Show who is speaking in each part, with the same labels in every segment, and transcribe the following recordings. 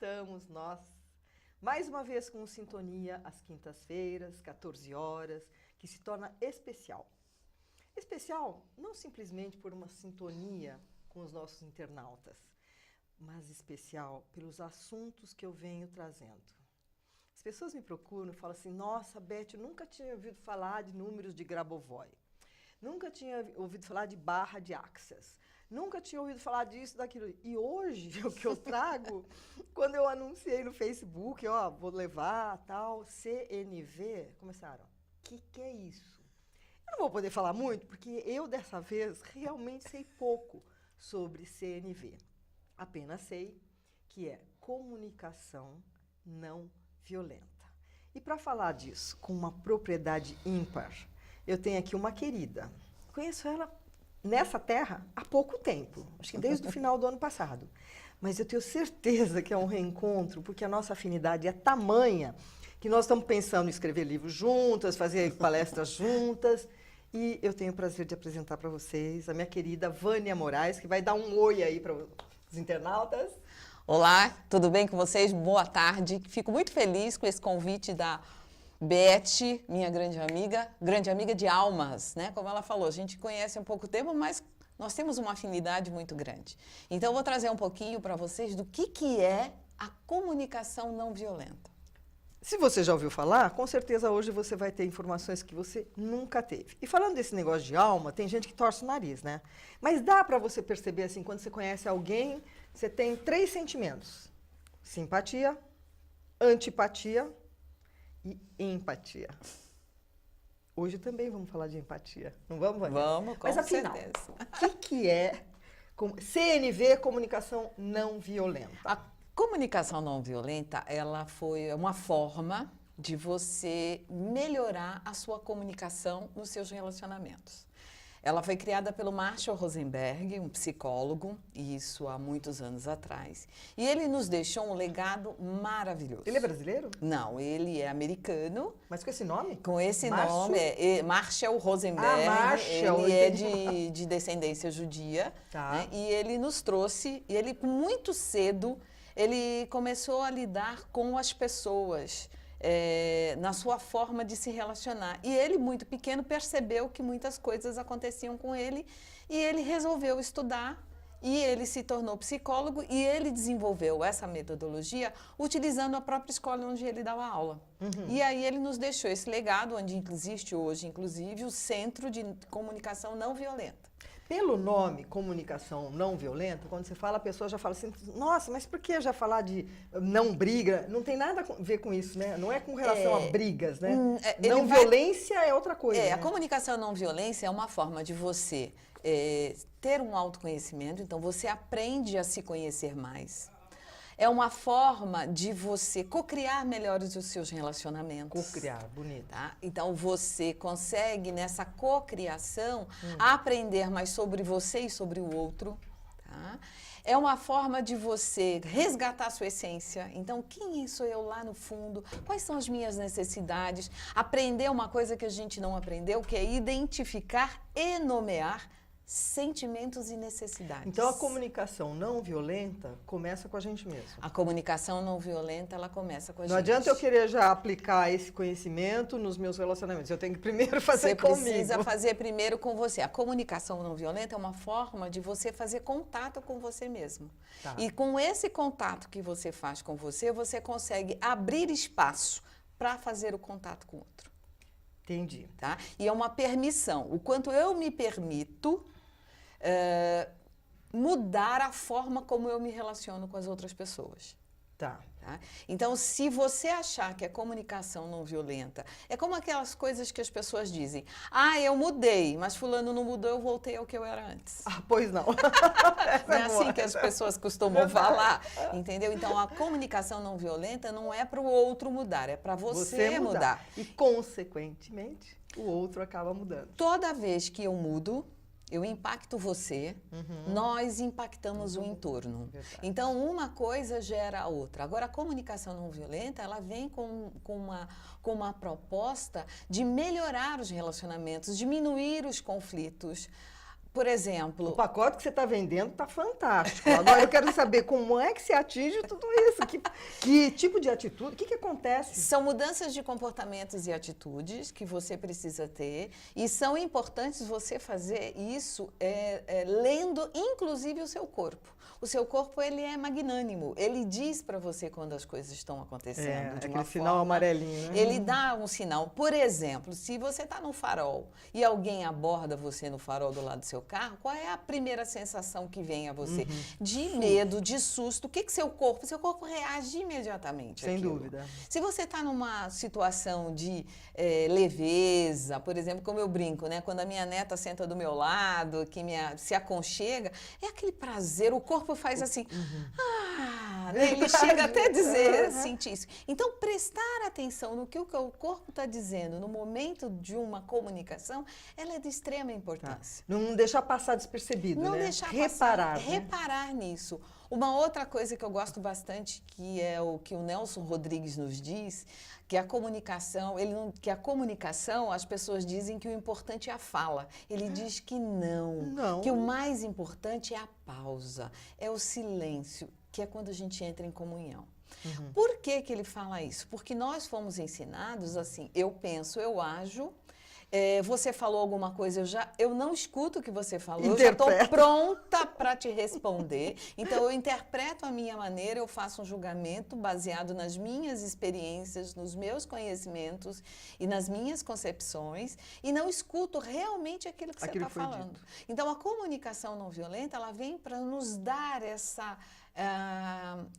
Speaker 1: estamos nós, mais uma vez com Sintonia, às quintas-feiras, 14 horas, que se torna especial. Especial não simplesmente por uma sintonia com os nossos internautas, mas especial pelos assuntos que eu venho trazendo. As pessoas me procuram e falam assim, nossa, Beth, eu nunca tinha ouvido falar de números de Grabovoi, nunca tinha ouvido falar de barra de Access, nunca tinha ouvido falar disso, daquilo. E hoje, o que eu trago, quando eu anunciei no Facebook, ó, vou levar, tal, CNV, começaram, o que é isso? Eu não vou poder falar muito, porque eu, dessa vez, realmente sei pouco sobre CNV. Apenas sei que é comunicação não violenta. E para falar disso com uma propriedade ímpar, eu tenho aqui uma querida. Conheço ela nessa terra há pouco tempo, acho que desde o final do ano passado. Mas eu tenho certeza que é um reencontro, porque a nossa afinidade é tamanha que nós estamos pensando em escrever livros juntas, fazer palestras juntas. E eu tenho o prazer de apresentar para vocês a minha querida Vânia Moraes, que vai dar um oi aí para os internautas.
Speaker 2: Olá, tudo bem com vocês? Boa tarde. Fico muito feliz com esse convite da Beth, minha grande amiga de almas, né? Como ela falou, a gente conhece há pouco tempo, mas nós temos uma afinidade muito grande. Então, eu vou trazer um pouquinho para vocês do que é a comunicação não violenta.
Speaker 1: Se você já ouviu falar, com certeza hoje você vai ter informações que você nunca teve. E falando desse negócio de alma, tem gente que torce o nariz, né? Mas dá para você perceber, assim, quando você conhece alguém, você tem 3 sentimentos. Simpatia, antipatia e empatia. Hoje também vamos falar de empatia, não vamos, Vânia?
Speaker 2: Vamos, com
Speaker 1: Mas afinal,
Speaker 2: certeza.
Speaker 1: o que é CNV, comunicação não violenta?
Speaker 2: A comunicação não violenta, ela foi uma forma de você melhorar a sua comunicação nos seus relacionamentos. Ela foi criada pelo Marshall Rosenberg, um psicólogo, isso há muitos anos atrás. E ele nos deixou um legado maravilhoso.
Speaker 1: Ele é brasileiro?
Speaker 2: Não, ele é americano.
Speaker 1: Mas com esse nome?
Speaker 2: Com esse
Speaker 1: Marshall?
Speaker 2: nome, é Marshall Rosenberg.
Speaker 1: Marshall,
Speaker 2: ele é de descendência judia.
Speaker 1: Tá.
Speaker 2: Né? E ele nos trouxe, e ele muito cedo, ele começou a lidar com as pessoas. Na sua forma de se relacionar. E ele, muito pequeno, percebeu que muitas coisas aconteciam com ele e ele resolveu estudar e ele se tornou psicólogo e ele desenvolveu essa metodologia utilizando a própria escola onde ele dava aula. Uhum. E aí ele nos deixou esse legado, onde existe hoje, inclusive, o Centro de Comunicação Não Violenta.
Speaker 1: Pelo nome comunicação não violenta, quando você fala, a pessoa já fala assim, nossa, mas por que já falar de não briga? Não tem nada a ver com isso, né? Não é com relação a brigas, né? Não violência é outra coisa.
Speaker 2: A comunicação não violência é uma forma de você ter um autoconhecimento, então você aprende a se conhecer mais. É uma forma de você co-criar melhores os seus relacionamentos.
Speaker 1: Co-criar, bonito.
Speaker 2: Tá? Então, você consegue, nessa co-criação, aprender mais sobre você e sobre o outro. Tá? É uma forma de você resgatar a sua essência. Então, quem sou eu lá no fundo? Quais são as minhas necessidades? Aprender uma coisa que a gente não aprendeu, que é identificar e nomear sentimentos e necessidades.
Speaker 1: Então, a comunicação não violenta começa com a gente mesmo.
Speaker 2: A comunicação não violenta, ela começa com a gente.
Speaker 1: Não adianta eu querer já aplicar esse conhecimento nos meus relacionamentos. Eu tenho que primeiro fazer comigo.
Speaker 2: Você precisa fazer primeiro com você. A comunicação não violenta é uma forma de você fazer contato com você mesmo. Tá. E com esse contato que você faz com você, você consegue abrir espaço para fazer o contato com o outro.
Speaker 1: Entendi.
Speaker 2: Tá? E é uma permissão. O quanto eu me permito mudar a forma como eu me relaciono com as outras pessoas.
Speaker 1: Tá.
Speaker 2: Tá? Então, se você achar que a comunicação não violenta é como aquelas coisas que as pessoas dizem, eu mudei, mas fulano não mudou, eu voltei ao que eu era antes.
Speaker 1: Pois não.
Speaker 2: Não é assim que as pessoas costumam falar, entendeu? Então, a comunicação não violenta não é para o outro mudar, é para você mudar.
Speaker 1: E, consequentemente, o outro acaba mudando.
Speaker 2: Toda vez que eu mudo, eu impacto você, nós impactamos o entorno.
Speaker 1: Verdade.
Speaker 2: Então, uma coisa gera a outra. Agora, a comunicação não violenta, ela vem com uma proposta de melhorar os relacionamentos, diminuir os conflitos, por exemplo...
Speaker 1: O pacote que você está vendendo está fantástico. Agora eu quero saber como é que se atinge tudo isso. Que tipo de atitude? O que acontece?
Speaker 2: São mudanças de comportamentos e atitudes que você precisa ter. E são importantes você fazer isso lendo, inclusive, o seu corpo. O seu corpo, ele é magnânimo. Ele diz para você quando as coisas estão acontecendo. De uma
Speaker 1: aquele sinal amarelinho, né?
Speaker 2: Ele dá um sinal. Por exemplo, se você está no farol e alguém aborda você no farol do lado do seu carro, qual é a primeira sensação que vem a você? De medo, de susto. O que seu corpo reage imediatamente
Speaker 1: Sem
Speaker 2: àquilo.
Speaker 1: dúvida.
Speaker 2: Se você está numa situação de leveza, por exemplo, como eu brinco, né? Quando a minha neta senta do meu lado, que se aconchega, é aquele prazer, o corpo faz assim, ele chega até a dizer, sentir isso. Então, prestar atenção no que o corpo está dizendo no momento de uma comunicação, ela é de extrema importância.
Speaker 1: Não deixar passar despercebido,
Speaker 2: Não
Speaker 1: né?
Speaker 2: deixar
Speaker 1: reparar,
Speaker 2: passar, reparar nisso. Uma outra coisa que eu gosto bastante, que é o que o Nelson Rodrigues nos diz, que a comunicação, as pessoas dizem que o importante é a fala. Ele diz que não, que o mais importante é a pausa, é o silêncio, que é quando a gente entra em comunhão. Por que ele fala isso? Porque nós fomos ensinados assim, eu penso, eu ajo, você falou alguma coisa, eu não escuto o que você falou, eu já estou pronta para te responder. Então, eu interpreto a minha maneira, eu faço um julgamento baseado nas minhas experiências, nos meus conhecimentos e nas minhas concepções, e não escuto realmente aquilo que você está falando. Dito. Então, a comunicação não violenta, ela vem para nos dar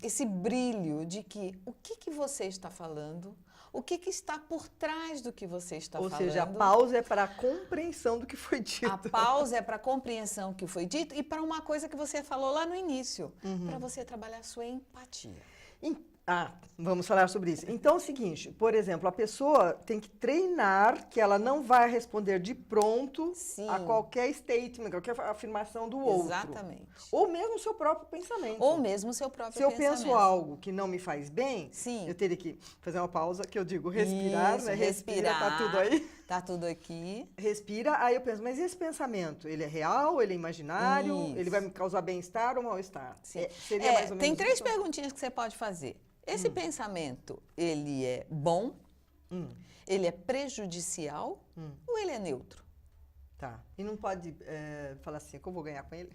Speaker 2: esse brilho de que o que você está falando, o que está por trás do que você está falando. Ou
Speaker 1: seja, a pausa é para a compreensão do que foi dito.
Speaker 2: A pausa é para a compreensão do que foi dito e para uma coisa que você falou lá no início, para você trabalhar a sua empatia.
Speaker 1: Vamos falar sobre isso. Então, é o seguinte, por exemplo, a pessoa tem que treinar que ela não vai responder de pronto a qualquer statement, qualquer afirmação do outro.
Speaker 2: Exatamente.
Speaker 1: Ou mesmo o seu próprio pensamento.
Speaker 2: Ou mesmo o seu próprio pensamento.
Speaker 1: Se eu penso algo que não me faz bem, eu teria que fazer uma pausa, que eu digo respirar,
Speaker 2: isso,
Speaker 1: né?
Speaker 2: Respirar,
Speaker 1: tá tudo aí.
Speaker 2: Tá tudo aqui.
Speaker 1: Respira, aí eu penso, mas esse pensamento, ele é real, ele é imaginário, ele vai me causar bem-estar ou mal-estar? Seria mais ou menos
Speaker 2: tem 3
Speaker 1: isso?
Speaker 2: perguntinhas que você pode fazer. Esse pensamento, ele é bom, ele é prejudicial ou ele é neutro?
Speaker 1: Tá. E não pode falar assim, que eu vou ganhar com ele?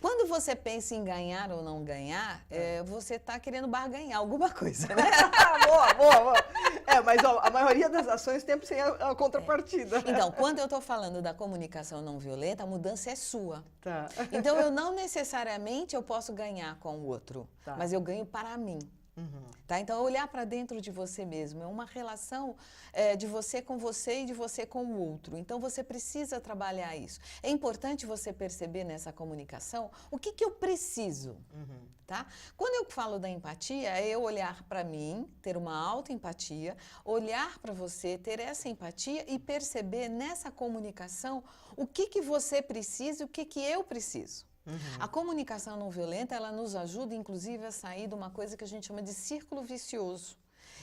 Speaker 2: Quando você pensa em ganhar ou não ganhar, você está querendo barganhar alguma coisa, né?
Speaker 1: Boa. Mas a maioria das ações sempre sem a contrapartida.
Speaker 2: Então, quando eu estou falando da comunicação não violenta, a mudança é sua.
Speaker 1: Tá.
Speaker 2: Então, eu não necessariamente eu posso ganhar com o outro, mas eu ganho para mim. Tá? Então, olhar para dentro de você mesmo. É uma relação de você com você e de você com o outro. Então, você precisa trabalhar isso. É importante você perceber nessa comunicação o que eu preciso. Tá? Quando eu falo da empatia, é eu olhar para mim, ter uma autoempatia, olhar para você, ter essa empatia e perceber nessa comunicação o que você precisa e o que eu preciso. A comunicação não violenta, ela nos ajuda, inclusive, a sair de uma coisa que a gente chama de círculo vicioso.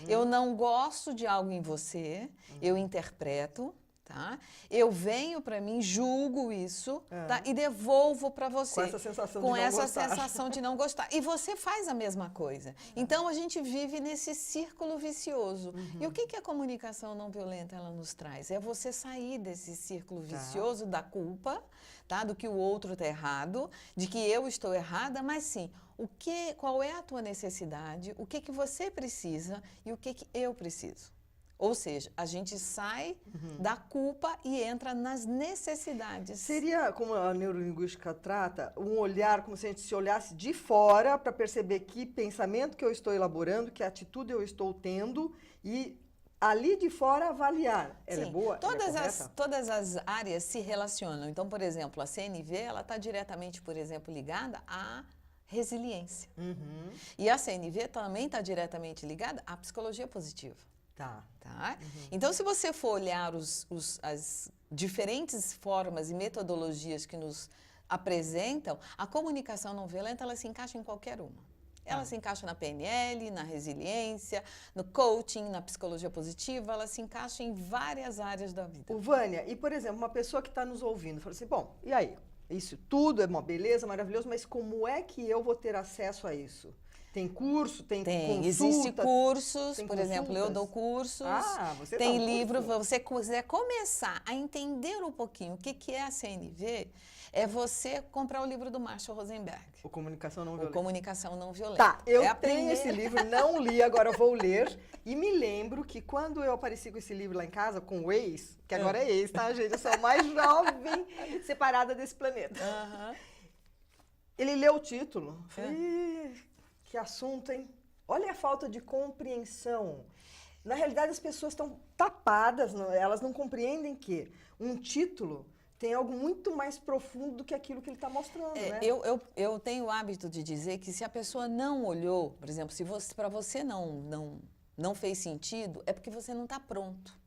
Speaker 2: Eu não gosto de algo em você, eu interpreto, tá? Eu venho para mim, julgo isso, tá? E devolvo para você.
Speaker 1: Com essa sensação de
Speaker 2: com
Speaker 1: não
Speaker 2: essa
Speaker 1: gostar.
Speaker 2: sensação de não gostar. E você faz a mesma coisa. Então, a gente vive nesse círculo vicioso. E o que a comunicação não violenta ela nos traz? É você sair desse círculo vicioso da culpa, tá? Do que o outro está errado, de que eu estou errada, mas sim, qual é a tua necessidade, o que você precisa e o que eu preciso. Ou seja, a gente sai da culpa e entra nas necessidades.
Speaker 1: Seria, como a neurolinguística trata, um olhar, como se a gente se olhasse de fora para perceber que pensamento que eu estou elaborando, que atitude eu estou tendo e ali de fora avaliar. Ela é boa?
Speaker 2: Todas as áreas se relacionam. Então, por exemplo, a CNV, ela está diretamente, por exemplo, ligada à resiliência. E a CNV também está diretamente ligada à psicologia positiva. Tá? Então, se você for olhar as diferentes formas e metodologias que nos apresentam, a comunicação não violenta, ela se encaixa em qualquer uma. Ela se encaixa na PNL, na resiliência, no coaching, na psicologia positiva, ela se encaixa em várias áreas da vida.
Speaker 1: Ô, Vânia, e por exemplo, uma pessoa que está nos ouvindo, fala assim, bom, e aí? Isso tudo é uma beleza, maravilhoso, mas como é que eu vou ter acesso a isso? Tem curso, tem consulta?
Speaker 2: Existem cursos,
Speaker 1: tem
Speaker 2: por exemplo, eu
Speaker 1: consultas?
Speaker 2: dou cursos,
Speaker 1: Você
Speaker 2: tem
Speaker 1: dá um
Speaker 2: livro,
Speaker 1: curso?
Speaker 2: você quiser começar a entender um pouquinho o que é a CNV, é você comprar o livro do Marshall Rosenberg.
Speaker 1: O Comunicação Não
Speaker 2: O
Speaker 1: Violenta.
Speaker 2: Comunicação Não Violenta.
Speaker 1: Tá, eu
Speaker 2: É
Speaker 1: tenho esse livro, não li, agora vou ler. E me lembro que quando eu apareci com esse livro lá em casa, com o ex, que agora é ex, tá, gente? Eu sou a mais jovem separada desse planeta. Ele leu o título. Falei, "Ih, que assunto, hein? Olha a falta de compreensão. Na realidade, as pessoas estão tapadas, elas não compreendem que um título tem algo muito mais profundo do que aquilo que ele está mostrando, né?
Speaker 2: Eu tenho o hábito de dizer que se a pessoa não olhou, por exemplo, se para você não fez sentido, é porque você não está pronto.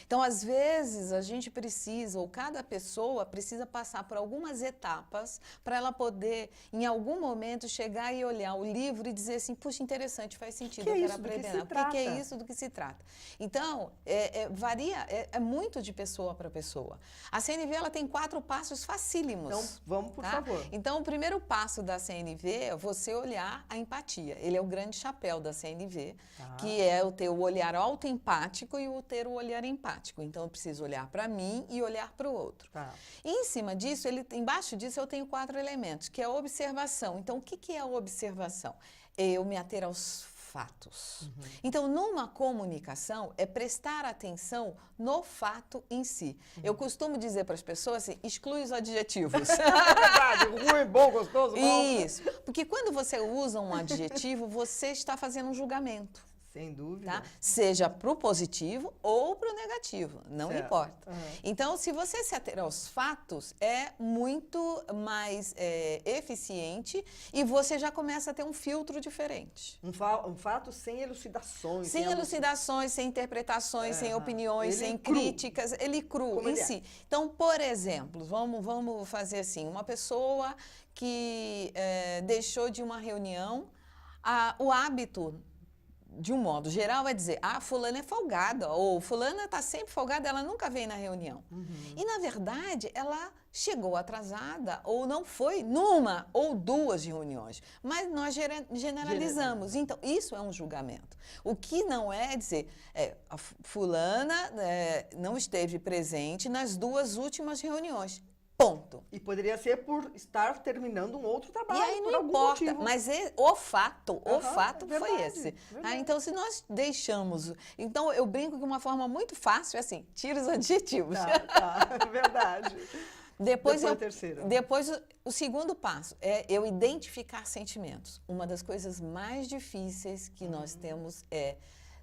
Speaker 2: Então, às vezes, a gente precisa, ou cada pessoa precisa passar por algumas etapas para ela poder, em algum momento, chegar e olhar o livro e dizer assim, puxa, interessante, faz sentido, eu quero aprender. O que é isso, do que se trata? Então, varia, é muito de pessoa para pessoa. A CNV, ela tem 4 passos facílimos.
Speaker 1: Então, vamos, por favor.
Speaker 2: Então, o primeiro passo da CNV é você olhar a empatia. Ele é o grande chapéu da CNV, que é o ter o olhar autoempático e o ter o olhar empático. Então, eu preciso olhar para mim e olhar para o outro. E em cima disso, embaixo disso, eu tenho 4 elementos, que é a observação. Então, o que é a observação? É eu me ater aos fatos. Então, numa comunicação, é prestar atenção no fato em si. Eu costumo dizer para as pessoas assim, exclui os adjetivos.
Speaker 1: É verdade, ruim, bom, gostoso, bom.
Speaker 2: Isso, porque quando você usa um adjetivo, você está fazendo um julgamento.
Speaker 1: Sem dúvida.
Speaker 2: Tá? Seja para o positivo ou para o negativo, não importa. Então, se você se ater aos fatos, é muito mais eficiente e você já começa a ter um filtro diferente.
Speaker 1: Um fato sem elucidações.
Speaker 2: Sem elucidações, sem interpretações, sem opiniões, sem críticas, ele cru em si. Então, por exemplo, vamos fazer assim, uma pessoa que deixou de uma reunião, o hábito de um modo geral, é dizer, fulana é folgada, ou fulana está sempre folgada, ela nunca vem na reunião. E, na verdade, ela chegou atrasada ou não foi numa ou 2 reuniões. Mas nós generalizamos. Então, isso é um julgamento. O que não é dizer, a fulana não esteve presente nas 2 últimas reuniões. Ponto.
Speaker 1: E poderia ser por estar terminando um outro trabalho.
Speaker 2: E aí não
Speaker 1: por algum
Speaker 2: importa,
Speaker 1: motivo.
Speaker 2: mas o fato
Speaker 1: verdade,
Speaker 2: foi esse.
Speaker 1: Verdade.
Speaker 2: Então, se nós deixamos... Então, eu brinco que uma forma muito fácil é assim, tira os adjetivos.
Speaker 1: Verdade.
Speaker 2: Depois
Speaker 1: o terceiro.
Speaker 2: Depois, o segundo passo é eu identificar sentimentos. Uma das coisas mais difíceis que nós temos é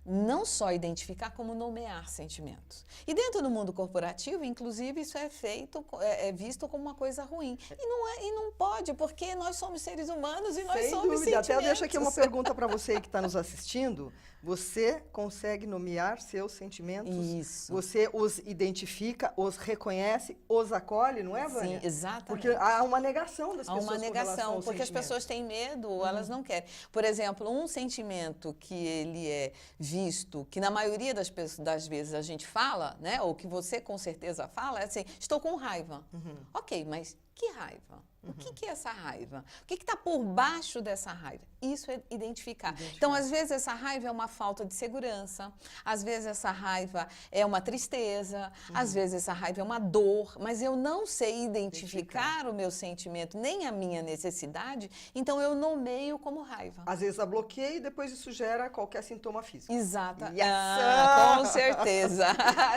Speaker 2: não só identificar, como nomear sentimentos. E dentro do mundo corporativo, inclusive, isso é visto como uma coisa ruim. E não pode, porque nós somos seres humanos e nós somos sentimentos.
Speaker 1: Até eu deixo aqui uma pergunta para você que está nos assistindo. Você consegue nomear seus sentimentos?
Speaker 2: Isso.
Speaker 1: Você os identifica, os reconhece, os acolhe, não é, Vânia?
Speaker 2: Sim, exatamente.
Speaker 1: Porque há uma negação das pessoas.
Speaker 2: Há uma negação, porque as pessoas têm medo, elas não querem. Por exemplo, um sentimento que ele é visto, que na maioria das vezes a gente fala, né, ou que você com certeza fala, é assim, estou com raiva. Ok, mas que raiva? O que é essa raiva? O que está por baixo dessa raiva? Isso é identificar. Então, às vezes, essa raiva é uma falta de segurança, às vezes, essa raiva é uma tristeza, às vezes, essa raiva é uma dor, mas eu não sei identificar o meu sentimento, nem a minha necessidade, então eu nomeio como raiva.
Speaker 1: Às vezes, a bloqueia e depois isso gera qualquer sintoma físico.
Speaker 2: Exato.
Speaker 1: Yes.
Speaker 2: Com certeza.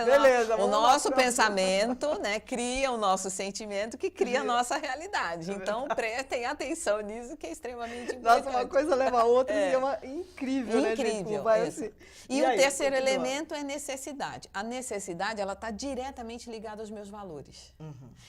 Speaker 1: Beleza.
Speaker 2: O nosso pensamento, né, cria o nosso sentimento, que cria a nossa realidade. Então, prestem atenção nisso, que é extremamente importante.
Speaker 1: Nossa, uma coisa leva a outra e é incrível, né, gente? Como vai assim.
Speaker 2: E o terceiro elemento é necessidade. A necessidade, ela está diretamente ligada aos meus valores.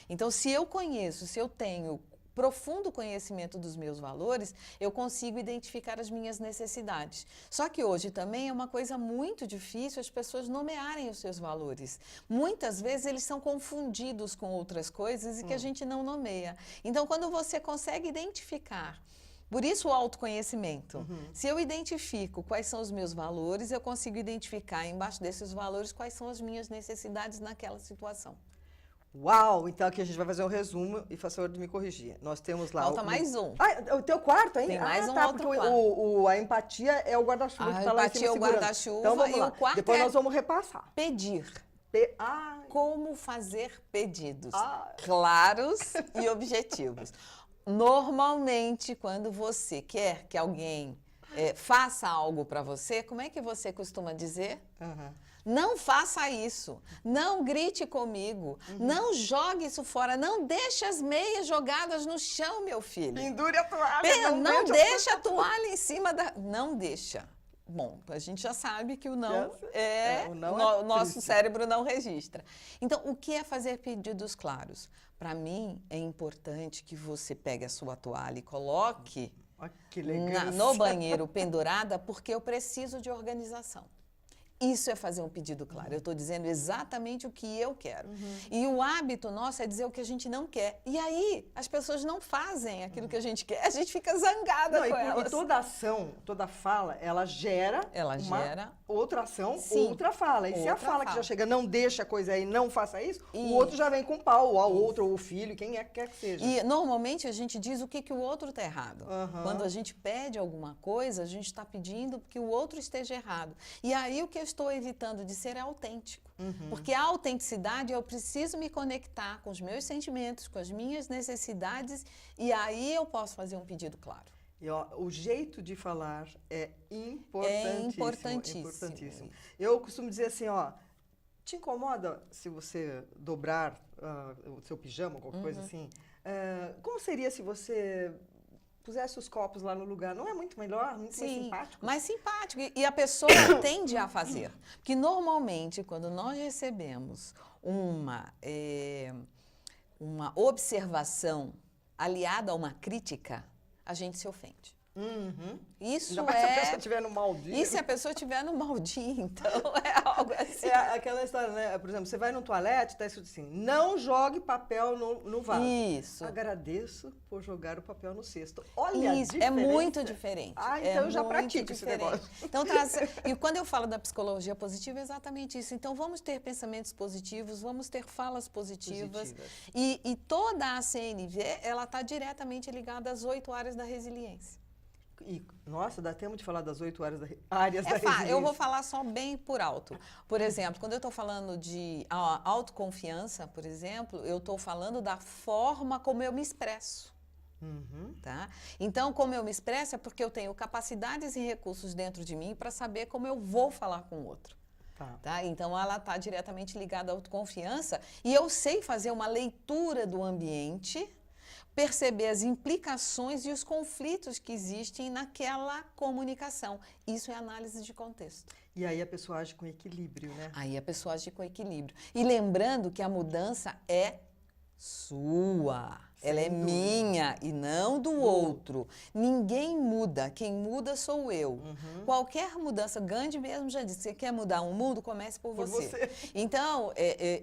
Speaker 2: Então, se eu conheço, se eu tenho profundo conhecimento dos meus valores, eu consigo identificar as minhas necessidades. Só que hoje também é uma coisa muito difícil as pessoas nomearem os seus valores. Muitas vezes eles são confundidos com outras coisas e que a gente não nomeia. Então, quando você consegue identificar Por isso o autoconhecimento. Se eu identifico quais são os meus valores, eu consigo identificar embaixo desses valores quais são as minhas necessidades naquela situação.
Speaker 1: Uau! Então aqui a gente vai fazer um resumo e faça favor de me corrigir. Nós temos lá...
Speaker 2: Falta mais um.
Speaker 1: Ah, o teu quarto ainda?
Speaker 2: Tem mais um
Speaker 1: tá,
Speaker 2: outro
Speaker 1: porque
Speaker 2: quarto.
Speaker 1: a empatia é o guarda-chuva que está lá em cima
Speaker 2: A empatia é o
Speaker 1: segurando.
Speaker 2: guarda-chuva
Speaker 1: Então vamos
Speaker 2: e
Speaker 1: lá.
Speaker 2: o quarto
Speaker 1: Depois
Speaker 2: é
Speaker 1: nós vamos repassar.
Speaker 2: pedir. Como fazer pedidos claros e objetivos. Normalmente, quando você quer que alguém faça algo para você, como é que você costuma dizer? Não faça isso, não grite comigo, não jogue isso fora, não deixe as meias jogadas no chão, meu filho.
Speaker 1: Pendure a toalha.
Speaker 2: Não deixa a toalha em cima da... Não deixa. Bom, a gente já sabe que o não o nosso
Speaker 1: triste.
Speaker 2: cérebro não registra. Então, o que é fazer pedidos claros? Para mim, é importante que você pegue a sua toalha e coloque
Speaker 1: que elegância.
Speaker 2: no banheiro pendurada, porque eu preciso de organização. Isso é fazer um pedido claro. Eu estou dizendo exatamente o que eu quero. E o hábito nosso é dizer o que a gente não quer. E aí, as pessoas não fazem aquilo que a gente quer. A gente fica zangada com elas.
Speaker 1: E toda ação, toda fala, ela gera outra ação, outra fala. E se a fala que já chega, não deixa a coisa aí, não faça isso, o outro já vem com pau, ou a outra, ou o filho, quem é que quer que seja.
Speaker 2: E, normalmente, a gente diz o que o outro está errado. Quando a gente pede alguma coisa, a gente está pedindo que o outro esteja errado. E aí, o que eu estou evitando de ser autêntico. Porque a autenticidade, eu preciso me conectar com os meus sentimentos, com as minhas necessidades, e aí eu posso fazer um pedido claro.
Speaker 1: E, ó, o jeito de falar é importantíssimo.
Speaker 2: Importantíssimo.
Speaker 1: Eu costumo dizer assim, ó, te incomoda se você dobrar o seu pijama, qualquer coisa assim? Como seria se você pusesse os copos lá no lugar? Não é muito melhor? Muito mais simpático?
Speaker 2: Mais simpático. E a pessoa tende a fazer. Porque, normalmente, quando nós recebemos uma observação aliada a uma crítica, a gente se ofende. Isso
Speaker 1: ainda mais se a pessoa estiver no mau dia.
Speaker 2: E se a pessoa estiver no mau dia, então é algo assim.
Speaker 1: É aquela história, né? Por exemplo, você vai no toalete, está escrito assim, não jogue papel no vaso.
Speaker 2: Isso.
Speaker 1: Agradeço por jogar o papel no cesto. Olha a diferença.
Speaker 2: É muito diferente.
Speaker 1: Então eu já pratico esse negócio.
Speaker 2: Então, e quando eu falo da psicologia positiva, é exatamente isso. Então, vamos ter pensamentos positivos, vamos ter falas positivas. E toda a CNV, ela está diretamente ligada às 8 áreas da resiliência.
Speaker 1: Nossa, dá tempo de falar das 8 áreas da resiliência.
Speaker 2: Eu vou falar só bem por alto. Por exemplo, quando eu estou falando de autoconfiança, por exemplo, eu estou falando da forma como eu me expresso. Tá? Então, como eu me expresso é porque eu tenho capacidades e recursos dentro de mim para saber como eu vou falar com o outro. Tá? Então, ela está diretamente ligada à autoconfiança e eu sei fazer uma leitura do ambiente, perceber as implicações e os conflitos que existem naquela comunicação. Isso é análise de contexto.
Speaker 1: E aí a pessoa age com equilíbrio, né?
Speaker 2: Aí a pessoa age com equilíbrio. E lembrando que a mudança é sua. Ela é minha e não do outro. Ninguém muda. Quem muda sou eu. Qualquer mudança, Gandhi mesmo já disse, você quer mudar o mundo, comece por você. Então,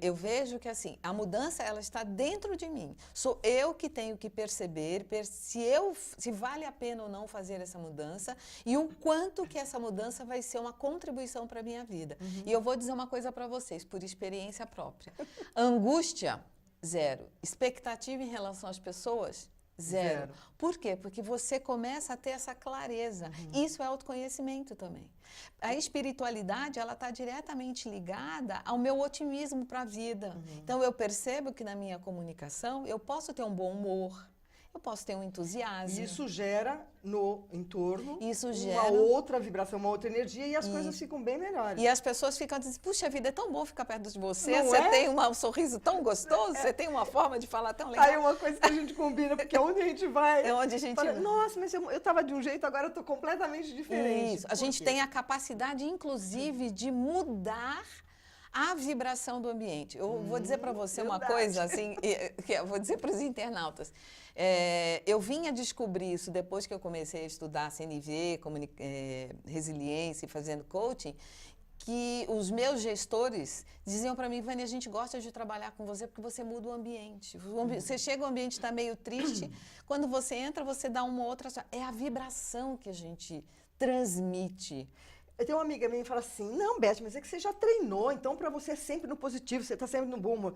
Speaker 2: eu vejo que assim, a mudança ela está dentro de mim. Sou eu que tenho que perceber se vale a pena ou não fazer essa mudança e o quanto que essa mudança vai ser uma contribuição para a minha vida. E eu vou dizer uma coisa para vocês, por experiência própria. Angústia, 0. Expectativa em relação às pessoas? 0. Por quê? Porque você começa a ter essa clareza. Isso é autoconhecimento também. A espiritualidade, ela está diretamente ligada ao meu otimismo para a vida. Então, eu percebo que na minha comunicação, eu posso ter um bom humor, eu posso ter um entusiasmo.
Speaker 1: E isso gera no entorno
Speaker 2: uma
Speaker 1: outra vibração, uma outra energia e as coisas ficam bem melhores.
Speaker 2: E as pessoas ficam dizendo, puxa vida, é tão bom ficar perto de você, você tem um sorriso tão gostoso, você tem uma forma de falar tão legal.
Speaker 1: Aí uma coisa que a gente combina, porque é onde a gente vai.
Speaker 2: É onde a gente vai.
Speaker 1: Nossa, mas eu estava de um jeito, agora eu estou completamente diferente.
Speaker 2: Isso, a gente tem a capacidade, inclusive, de mudar a vibração do ambiente. Eu vou dizer para você uma coisa, assim, que eu vou dizer para os internautas. Eu vim a descobrir isso depois que eu comecei a estudar CNV, resiliência e fazendo coaching, que os meus gestores diziam para mim, Vânia, a gente gosta de trabalhar com você porque você muda o ambiente. Você chega, o ambiente está meio triste, quando você entra, você dá uma outra... É a vibração que a gente transmite.
Speaker 1: Eu tenho uma amiga minha que fala assim, não, Beth, mas é que você já treinou, então para você é sempre no positivo, você está sempre no bom humor.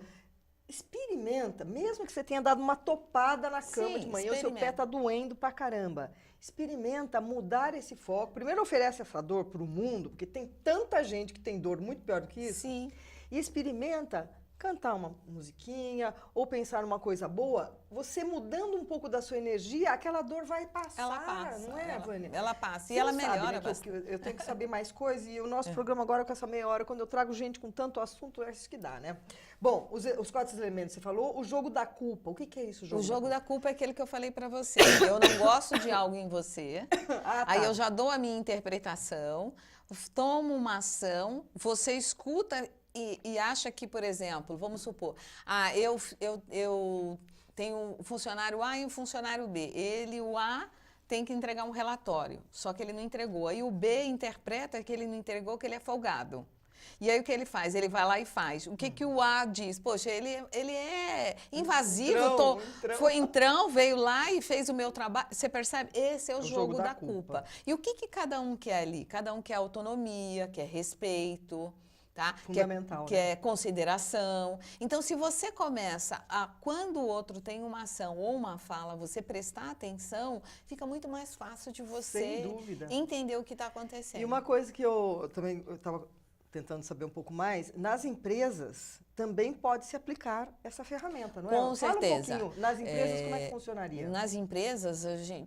Speaker 1: Experimenta, mesmo que você tenha dado uma topada na cama de manhã, o seu pé está doendo pra caramba. Experimenta mudar esse foco. Primeiro oferece essa dor para o mundo, porque tem tanta gente que tem dor muito pior do que isso.
Speaker 2: Sim.
Speaker 1: E experimenta cantar uma musiquinha ou pensar numa coisa boa, você mudando um pouco da sua energia, aquela dor vai passar,
Speaker 2: ela passa,
Speaker 1: não é, Vânia?
Speaker 2: Ela passa,
Speaker 1: você
Speaker 2: e ela
Speaker 1: sabe,
Speaker 2: melhora
Speaker 1: né,
Speaker 2: bastante.
Speaker 1: eu tenho que saber mais coisas, e o nosso programa agora com essa meia hora, quando eu trago gente com tanto assunto, é isso que dá, né? Bom, os 4 elementos, você falou, o jogo da culpa, o que é isso, o
Speaker 2: jogo da culpa é aquele que eu falei para você, eu não gosto de algo em você, aí eu já dou a minha interpretação, tomo uma ação, você escuta e acha que, por exemplo, vamos supor, eu tenho um funcionário A e um funcionário B. O A tem que entregar um relatório, só que ele não entregou. Aí o B interpreta que ele não entregou, que ele é folgado. E aí o que ele faz? Ele vai lá e faz. O que o A diz? Poxa, ele é invasivo, foi entrão, veio lá e fez o meu trabalho. Você percebe? Esse é o jogo da culpa. E o que cada um quer ali? Cada um quer autonomia, quer respeito. Tá?
Speaker 1: Fundamental,
Speaker 2: que é consideração. Então, se você começa quando o outro tem uma ação ou uma fala, você prestar atenção, fica muito mais fácil de você entender o que está acontecendo.
Speaker 1: E uma coisa que eu estava tentando saber um pouco mais, nas empresas também pode se aplicar essa ferramenta, não é?
Speaker 2: Com certeza.
Speaker 1: Fala um pouquinho, nas empresas como é que funcionaria?
Speaker 2: Nas empresas,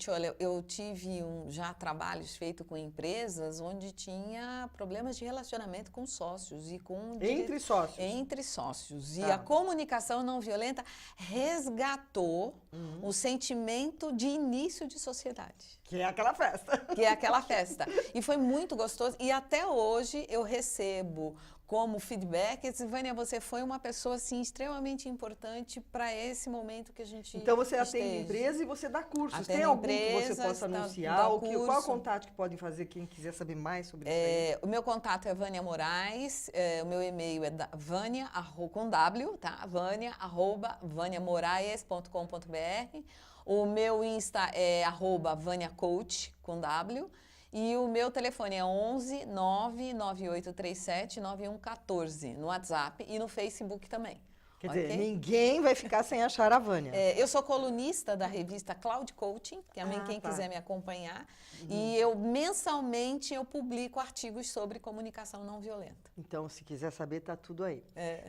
Speaker 2: olha, eu tive já trabalhos feitos com empresas onde tinha problemas de relacionamento com sócios e com...
Speaker 1: Entre sócios?
Speaker 2: Entre sócios. E a comunicação não violenta resgatou o sentimento de início de sociedade.
Speaker 1: Que é aquela festa.
Speaker 2: Que é aquela festa. E foi muito gostoso. E até hoje eu recebo como feedback, Vânia, você foi uma pessoa assim, extremamente importante para esse momento que a gente
Speaker 1: Então você atende empresa e você dá cursos. Tem algum que você possa anunciar? Qual é o contato que podem fazer quem quiser saber mais sobre isso aí?
Speaker 2: O meu contato é Vânia Moraes, o meu e-mail é Vânia, com W, tá? vania@vaniamoraes.com.br. O meu Insta é @VâniaCoach, com W. E o meu telefone é 11 99837 9114 no WhatsApp e no Facebook também.
Speaker 1: Quer dizer, ninguém vai ficar sem achar a Vânia.
Speaker 2: Eu sou colunista da revista Cloud Coaching, que quem quiser me acompanhar. E eu, mensalmente, eu publico artigos sobre comunicação não violenta.
Speaker 1: Então, se quiser saber, está tudo aí.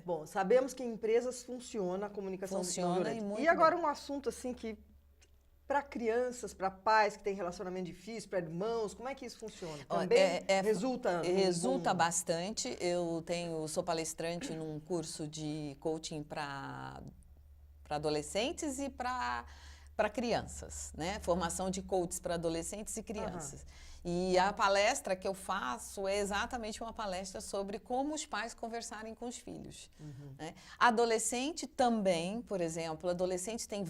Speaker 1: Bom, sabemos que em empresas funciona a comunicação não violenta. E agora um assunto assim que... Para crianças, para pais que têm relacionamento difícil, para irmãos, como é que isso funciona? Também resulta
Speaker 2: bastante. Eu sou palestrante num curso de coaching para adolescentes e para crianças, né? Formação de coaches para adolescentes e crianças. E a palestra que eu faço é exatamente uma palestra sobre como os pais conversarem com os filhos. Né? Adolescente também, por exemplo, adolescente tem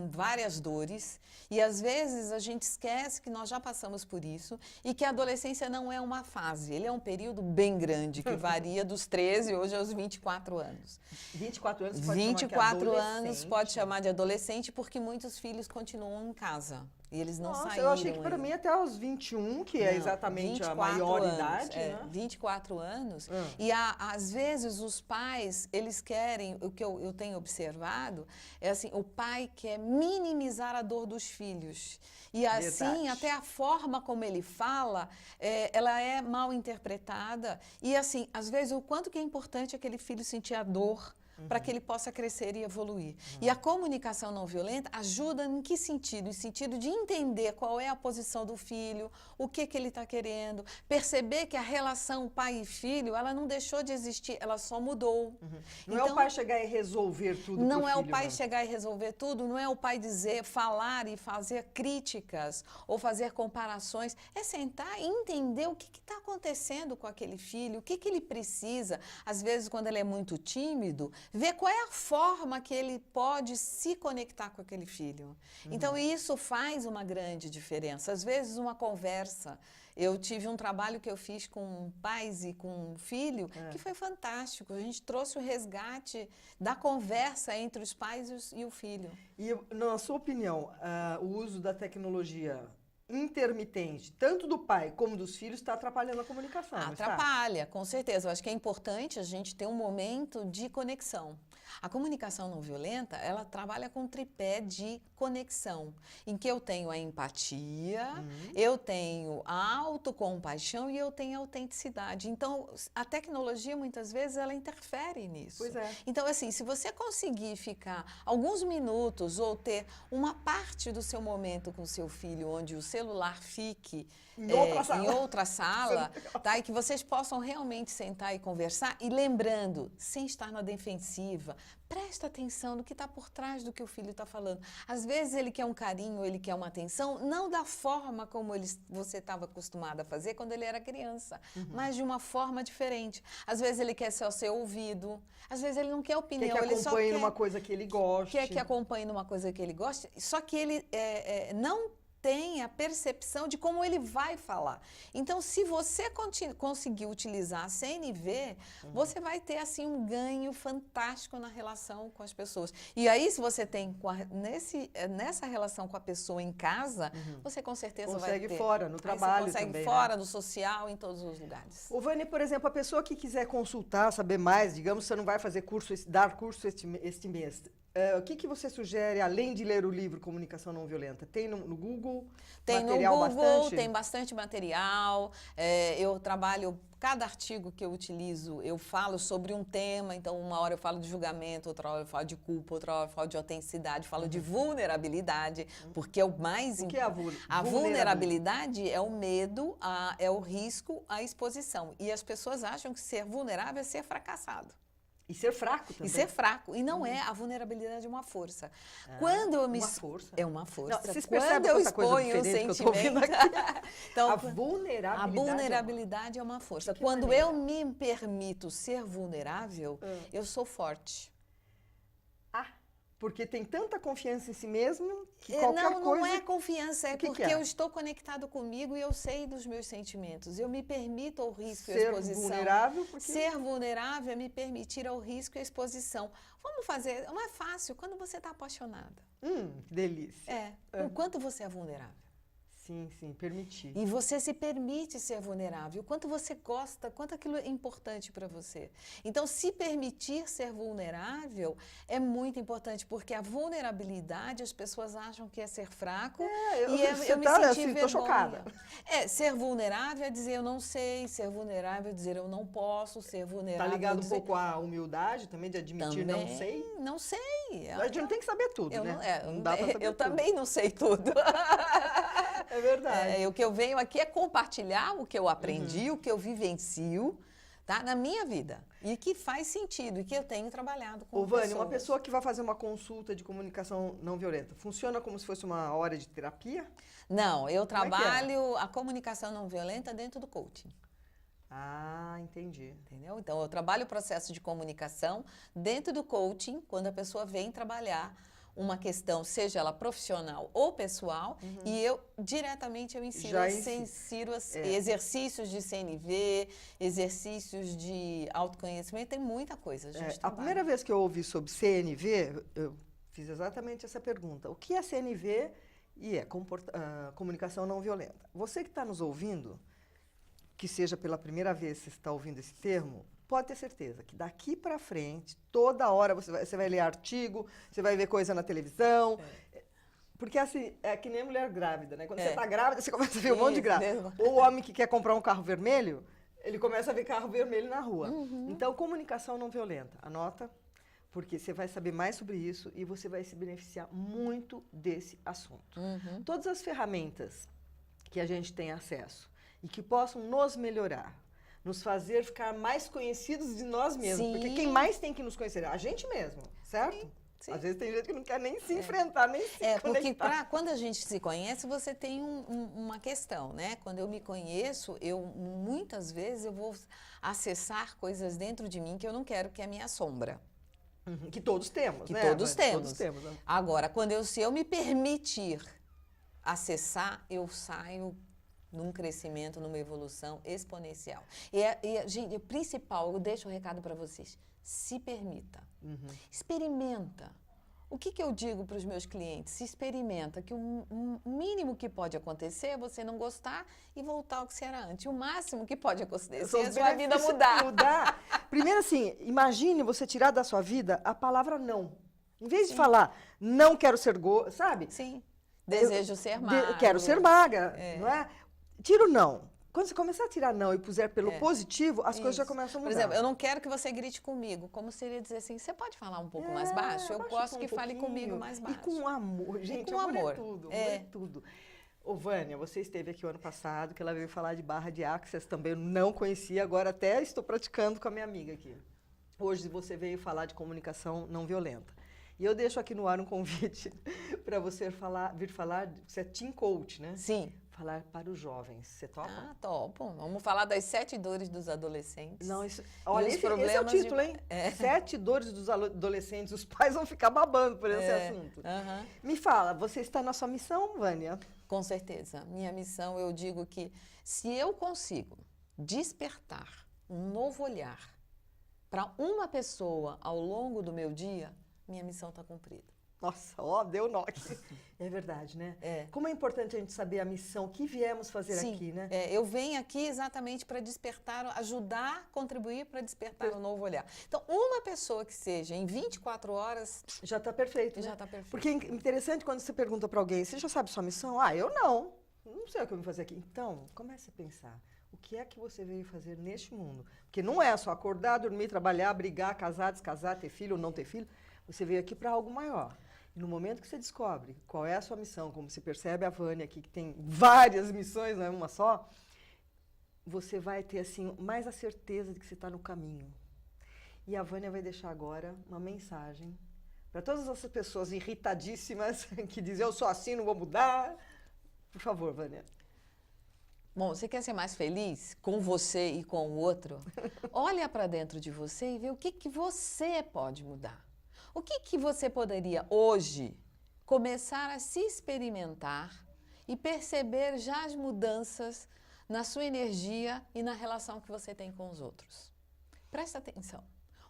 Speaker 2: várias dores e às vezes a gente esquece que nós já passamos por isso e que a adolescência não é uma fase, ele é um período bem grande, que varia dos 13 hoje aos 24 anos.
Speaker 1: 24 anos pode
Speaker 2: 24 anos pode chamar de adolescente porque muitos filhos continuam em casa. E eles não saíram.
Speaker 1: Eu achei que para mim até os 21, que é exatamente a maior idade, né?
Speaker 2: 24 anos. E às vezes os pais, eles querem, o que eu tenho observado, é assim, o pai quer minimizar a dor dos filhos. E assim, até a forma como ele fala, ela é mal interpretada. E assim, às vezes, o quanto que é importante aquele filho sentir a dor, para que ele possa crescer e evoluir. E a comunicação não violenta ajuda em que sentido? Em sentido de entender qual é a posição do filho, o que ele está querendo, perceber que a relação pai e filho, ela não deixou de existir, ela só mudou.
Speaker 1: Não é o pai chegar e resolver tudo.
Speaker 2: Não é o pai chegar e resolver tudo, não é o pai falar e fazer críticas ou fazer comparações, é sentar e entender o que está acontecendo com aquele filho, o que ele precisa. Às vezes, quando ele é muito tímido, ver qual é a forma que ele pode se conectar com aquele filho. Então, isso faz uma grande diferença. Às vezes, uma conversa. Eu tive um trabalho que eu fiz com pais e com filho, que foi fantástico. A gente trouxe o resgate da conversa entre os pais e o filho.
Speaker 1: E, na sua opinião, o uso da tecnologia intermitente, tanto do pai como dos filhos, está atrapalhando a comunicação, não está?
Speaker 2: Atrapalha, com certeza. Eu acho que é importante a gente ter um momento de conexão. A comunicação não violenta, ela trabalha com um tripé de conexão, em que eu tenho a empatia, eu tenho a autocompaixão e eu tenho a autenticidade. Então, a tecnologia, muitas vezes, ela interfere nisso.
Speaker 1: Pois é.
Speaker 2: Então, assim, se você conseguir ficar alguns minutos ou ter uma parte do seu momento com o seu filho, onde o celular fique em outra sala, tá? E que vocês possam realmente sentar e conversar, e lembrando, sem estar na defensiva, presta atenção no que está por trás do que o filho está falando. Às vezes ele quer um carinho, ele quer uma atenção, não da forma como você estava acostumado a fazer quando ele era criança, mas de uma forma diferente. Às vezes ele quer ser ao seu ouvido, às vezes ele não quer opinião,
Speaker 1: quer que
Speaker 2: ele só
Speaker 1: acompanhe numa coisa que ele goste.
Speaker 2: Quer que acompanhe numa coisa que ele goste, só que ele não tem a percepção de como ele vai falar. Então, se você conseguir utilizar a CNV, você vai ter, assim, um ganho fantástico na relação com as pessoas. E aí, se você tem nessa relação com a pessoa em casa, você com certeza vai ter.
Speaker 1: Consegue fora, no trabalho
Speaker 2: você consegue
Speaker 1: também,
Speaker 2: fora, no social, em todos os lugares.
Speaker 1: Ô, Vânia, por exemplo, a pessoa que quiser consultar, saber mais, digamos, você não vai fazer dar curso este mês. O que você sugere, além de ler o livro Comunicação Não Violenta? Tem no Google?
Speaker 2: Tem
Speaker 1: material
Speaker 2: no Google,
Speaker 1: bastante?
Speaker 2: tem bastante material. Eu trabalho, cada artigo que eu utilizo, eu falo sobre um tema. Então, uma hora eu falo de julgamento, outra hora eu falo de culpa, outra hora eu falo de autenticidade, falo de vulnerabilidade, porque é o mais
Speaker 1: importante. O que é a
Speaker 2: vulnerabilidade? A vulnerabilidade é o medo, é o risco, a exposição. E as pessoas acham que ser vulnerável é ser fracassado.
Speaker 1: E ser fraco também.
Speaker 2: E ser fraco. E não é, a vulnerabilidade é uma força. Quando eu me...
Speaker 1: Uma força?
Speaker 2: É uma força.
Speaker 1: Não, vocês
Speaker 2: quando eu exponho um
Speaker 1: sentimento...
Speaker 2: Então,
Speaker 1: a vulnerabilidade
Speaker 2: é uma força. Quando eu me permito ser vulnerável, eu sou forte.
Speaker 1: Porque tem tanta confiança em si mesmo que qualquer coisa...
Speaker 2: Não é confiança, é porque eu estou conectado comigo e eu sei dos meus sentimentos. Eu me permito ao risco e à exposição.
Speaker 1: Ser vulnerável porque...
Speaker 2: Ser vulnerável é me permitir ao risco e à exposição. Vamos fazer, não é fácil, quando você está apaixonada.
Speaker 1: Que delícia.
Speaker 2: O quanto você é vulnerável.
Speaker 1: Sim, permitir.
Speaker 2: E você se permite ser vulnerável, o quanto você gosta, quanto aquilo é importante para você. Então, se permitir ser vulnerável é muito importante, porque a vulnerabilidade, as pessoas acham que é ser fraco, eu me senti vergonha.
Speaker 1: Tô chocada.
Speaker 2: Ser vulnerável é dizer eu não sei, ser vulnerável é dizer eu não posso, ser vulnerável
Speaker 1: tá ligado um pouco à humildade também, de admitir
Speaker 2: também,
Speaker 1: não sei?
Speaker 2: Não sei.
Speaker 1: A gente não tem que saber tudo, né?
Speaker 2: Não dá pra saber tudo. Também não sei tudo.
Speaker 1: É verdade.
Speaker 2: O que eu venho aqui é compartilhar o que eu aprendi, o que eu vivencio, tá, na minha vida. E que faz sentido, e que eu tenho trabalhado com pessoas.
Speaker 1: Vânia, uma pessoa que vai fazer uma consulta de comunicação não violenta, funciona como se fosse uma hora de terapia?
Speaker 2: Não, eu trabalho a comunicação não violenta dentro do coaching.
Speaker 1: Entendi.
Speaker 2: Entendeu? Então, eu trabalho o processo de comunicação dentro do coaching, quando a pessoa vem trabalhar uma questão, seja ela profissional ou pessoal, e eu ensino exercícios de CNV, exercícios de autoconhecimento, tem muita coisa.
Speaker 1: A primeira vez que eu ouvi sobre CNV, eu fiz exatamente essa pergunta. O que é CNV e comunicação não violenta? Você que está nos ouvindo, que seja pela primeira vez que você está ouvindo esse termo, pode ter certeza que daqui para frente, toda hora você vai ler artigo, você vai ver coisa na televisão. Porque assim, é que nem mulher grávida, né? Quando você está grávida, você começa a ver um monte de grávida. Ou o homem que quer comprar um carro vermelho, ele começa a ver carro vermelho na rua. Então, comunicação não violenta. Anota, porque você vai saber mais sobre isso e você vai se beneficiar muito desse assunto. Todas as ferramentas que a gente tem acesso e que possam nos melhorar, nos fazer ficar mais conhecidos de nós mesmos. Sim. Porque quem mais tem que nos conhecer é a gente mesmo, certo? Sim. Às vezes tem gente que não quer nem se enfrentar, nem se conectar.
Speaker 2: Porque quando a gente se conhece, você tem uma questão, né? Quando eu me conheço, muitas vezes eu vou acessar coisas dentro de mim que eu não quero, que é a minha sombra.
Speaker 1: Que todos temos,
Speaker 2: Que
Speaker 1: né?
Speaker 2: todos
Speaker 1: Vânia?
Speaker 2: temos.
Speaker 1: Todos temos, né?
Speaker 2: Agora, se eu me permitir acessar, eu saio num crescimento, numa evolução exponencial. Gente, o principal, eu deixo um recado para vocês. Se permita. Experimenta. O que eu digo para os meus clientes? Se experimenta, que o mínimo que pode acontecer é você não gostar e voltar ao que você era antes. O máximo que pode acontecer é a sua vida mudar.
Speaker 1: Primeiro assim, imagine você tirar da sua vida a palavra não. Em vez de falar, não quero ser gorda, sabe?
Speaker 2: Sim. Desejo ser magra.
Speaker 1: Quero ser magra, não é? Tira o não. Quando você começar a tirar não e puser pelo positivo, as coisas já começam a mudar.
Speaker 2: Por exemplo, eu não quero que você grite comigo. Como seria dizer assim, você pode falar um pouco mais baixo? Eu gosto que fale comigo mais baixo.
Speaker 1: E com amor, gente,
Speaker 2: com amor.
Speaker 1: É tudo, é tudo. Ô, Vânia, você esteve aqui o ano passado, que ela veio falar de barra de axis, também eu não conhecia, agora até estou praticando com a minha amiga aqui. Hoje você veio falar de comunicação não violenta. E eu deixo aqui no ar um convite para você vir falar, você é Teen Coach, né?
Speaker 2: Sim.
Speaker 1: Falar para os jovens. Você topa?
Speaker 2: Ah, topo. Vamos falar das 7 dores dos adolescentes.
Speaker 1: Não, olha, esse é o título, hein? 7 dores dos adolescentes. Os pais vão ficar babando por esse assunto. Me fala, você está na sua missão, Vânia?
Speaker 2: Com certeza. Minha missão, eu digo que se eu consigo despertar um novo olhar para uma pessoa ao longo do meu dia, minha missão está cumprida.
Speaker 1: Nossa, deu nó aqui. É verdade, né? Como é importante a gente saber a missão, o que viemos fazer aqui, né?
Speaker 2: Eu venho aqui exatamente para despertar, ajudar, contribuir para despertar um novo olhar. Então, uma pessoa que seja em 24 horas...
Speaker 1: Já está perfeito,
Speaker 2: Já
Speaker 1: né?
Speaker 2: está perfeito.
Speaker 1: Porque é interessante quando você pergunta para alguém, você já sabe sua missão? Ah, eu não. Não sei o que eu vim fazer aqui. Então, comece a pensar. O que é que você veio fazer neste mundo? Porque não é só acordar, dormir, trabalhar, brigar, casar, descasar, ter filho ou não ter filho. Você veio aqui para algo maior. E no momento que você descobre qual é a sua missão, como se percebe a Vânia aqui, que tem várias missões, não é uma só, você vai ter assim mais a certeza de que você está no caminho. E a Vânia vai deixar agora uma mensagem para todas essas pessoas irritadíssimas que dizem, eu sou assim, não vou mudar. Por favor, Vânia.
Speaker 2: Bom, você quer ser mais feliz com você e com o outro? Olha para dentro de você e vê o que você pode mudar. O que você poderia hoje começar a se experimentar e perceber já as mudanças na sua energia e na relação que você tem com os outros? Presta atenção.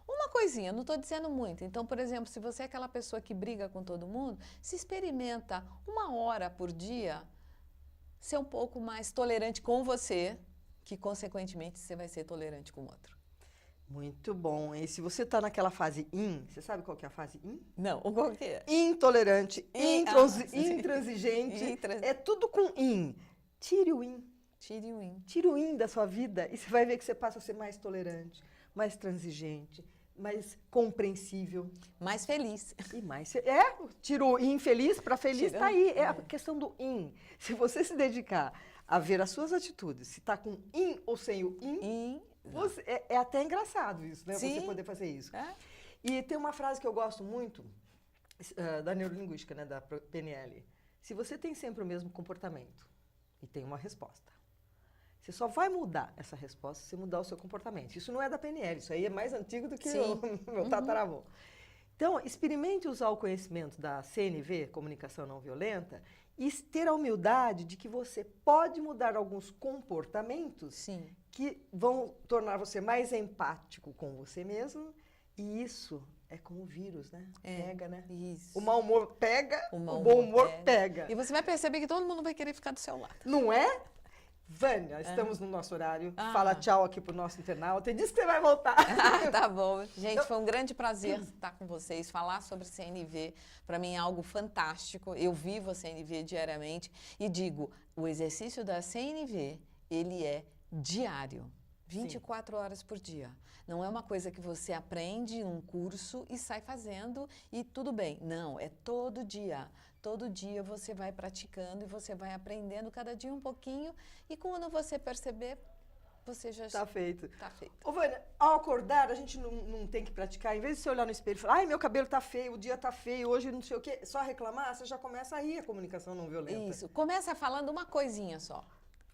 Speaker 2: Uma coisinha, não estou dizendo muito. Então, por exemplo, se você é aquela pessoa que briga com todo mundo, se experimenta 1 hora por dia ser um pouco mais tolerante com você, que consequentemente você vai ser tolerante com o outro.
Speaker 1: Muito bom. E se você está naquela fase você sabe qual que é a fase
Speaker 2: Não, qual que é?
Speaker 1: Intolerante, intransigente, é tudo com Tire o
Speaker 2: Tire o
Speaker 1: Tire o da sua vida e você vai ver que você passa a ser mais tolerante, mais transigente, mais compreensível.
Speaker 2: Mais feliz.
Speaker 1: E mais... tira o infeliz para feliz, está aí. É a questão do Se você se dedicar a ver as suas atitudes, se está com ou sem o é até engraçado isso, né?
Speaker 2: Sim.
Speaker 1: Você poder fazer isso. E tem uma frase que eu gosto muito, da neurolinguística, né? Da PNL. Se você tem sempre o mesmo comportamento e tem uma resposta, você só vai mudar essa resposta se você mudar o seu comportamento. Isso não é da PNL, isso aí é mais antigo do que o meu tataravô. Então, experimente usar o conhecimento da CNV, Comunicação Não Violenta, e ter a humildade de que você pode mudar alguns comportamentos que vão tornar você mais empático com você mesmo. E isso é como o vírus, né? Pega, né?
Speaker 2: Isso.
Speaker 1: O mau humor pega, o bom humor pega.
Speaker 2: E você vai perceber que todo mundo vai querer ficar do seu lado.
Speaker 1: Não é? Vânia, estamos no nosso horário. Fala tchau aqui pro nosso internauta e diz que você vai voltar.
Speaker 2: Tá bom. Gente, foi um grande prazer estar com vocês. Falar sobre CNV, para mim é algo fantástico. Eu vivo a CNV diariamente e digo, o exercício da CNV, ele é diário. 24 horas por dia. Não é uma coisa que você aprende num curso e sai fazendo e tudo bem. Não, é todo dia. Todo dia você vai praticando e você vai aprendendo cada dia um pouquinho e quando você perceber, você já
Speaker 1: está feito.
Speaker 2: Tá feito.
Speaker 1: Ô, Vânia, ao acordar, a gente não tem que praticar. Em vez de você olhar no espelho e falar, ai, meu cabelo tá feio, o dia tá feio, hoje não sei o quê, só reclamar, você já começa a rir a comunicação não violenta.
Speaker 2: Isso. Começa falando uma coisinha só.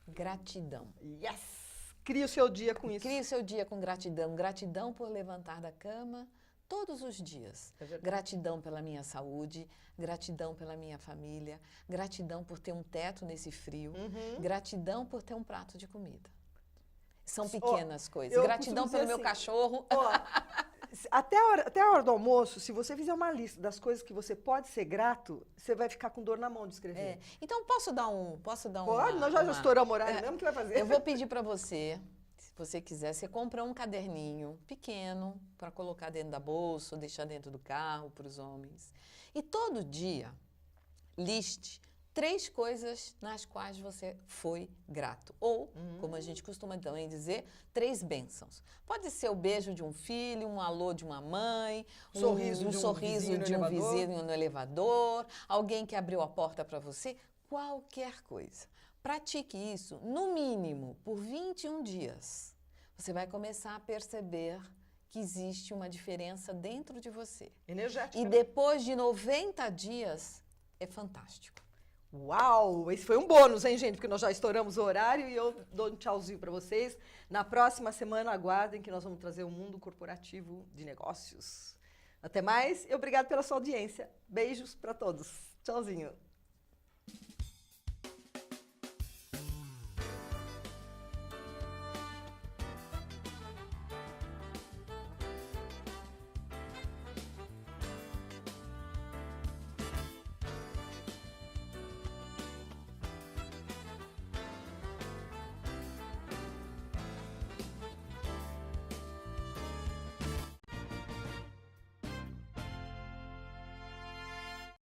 Speaker 2: Gratidão.
Speaker 1: Yes! Cria o seu dia com isso.
Speaker 2: Cria o seu dia com gratidão. Gratidão por levantar da cama, todos os dias.
Speaker 1: É verdade.
Speaker 2: Gratidão pela minha saúde, gratidão pela minha família, gratidão por ter um teto nesse frio, gratidão por ter um prato de comida. São pequenas coisas.
Speaker 1: eu
Speaker 2: Gratidão
Speaker 1: costumo
Speaker 2: pelo
Speaker 1: dizer
Speaker 2: meu
Speaker 1: assim,
Speaker 2: cachorro.
Speaker 1: Ó, até a hora do almoço, se você fizer uma lista das coisas que você pode ser grato, você vai ficar com dor na mão de escrever.
Speaker 2: É, então, posso dar
Speaker 1: Pode, nós já estouramos o horário mesmo, que vai fazer?
Speaker 2: Eu vou pedir para você, se você quiser, você compra um caderninho pequeno para colocar dentro da bolsa, ou deixar dentro do carro para os homens. E todo dia, liste 3 coisas nas quais você foi grato. Ou, como a gente costuma também dizer, 3 bênçãos. Pode ser o beijo de um filho, um alô de uma mãe, um sorriso de um vizinho no elevador, alguém que abriu a porta para você, qualquer coisa. Pratique isso, no mínimo, por 21 dias. Você vai começar a perceber que existe uma diferença dentro de você.
Speaker 1: Energética.
Speaker 2: E depois de 90 dias, é fantástico.
Speaker 1: Uau! Esse foi um bônus, hein, gente? Porque nós já estouramos o horário e eu dou um tchauzinho para vocês. Na próxima semana, aguardem que nós vamos trazer o mundo corporativo de negócios. Até mais e obrigado pela sua audiência. Beijos para todos. Tchauzinho.